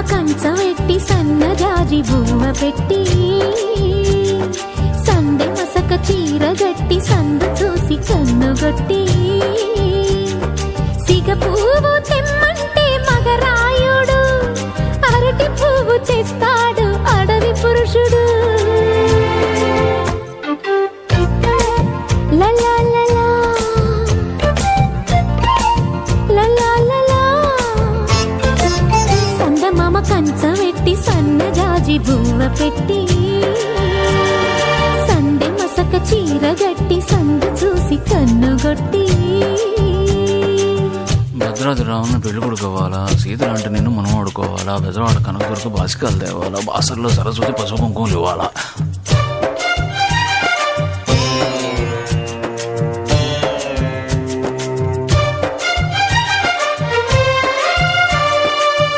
కంచవెట్టి సన్నజాజి బువ్వ పెట్టి సందె మసక చీర గట్టి సందు చూసి కన్నుగొట్టి సిగ పువ్వు తెమ్మంటే మగరాయుడు అరటి పువ్వు తెస్తాడు అడవి పురుషుడు. లలా లలా లలా లలా సందమామ కంచవెట్టి సన్నజాజి బువ్వ పెట్టి సందె మసక చీర గట్టి సందు చూసి కన్నుగొట్టి. భద్రాద్రి రావుని పెళ్లి కొడుకోవాలా, సీతలంటే నేను మనం ఆడుకోవాలా, బెజవాడ కనకదుర్గ బాసికాలు తేవాలా, బాసర్లో సరస్వతి పసుపు కుంకుమలు ఇవ్వాలా.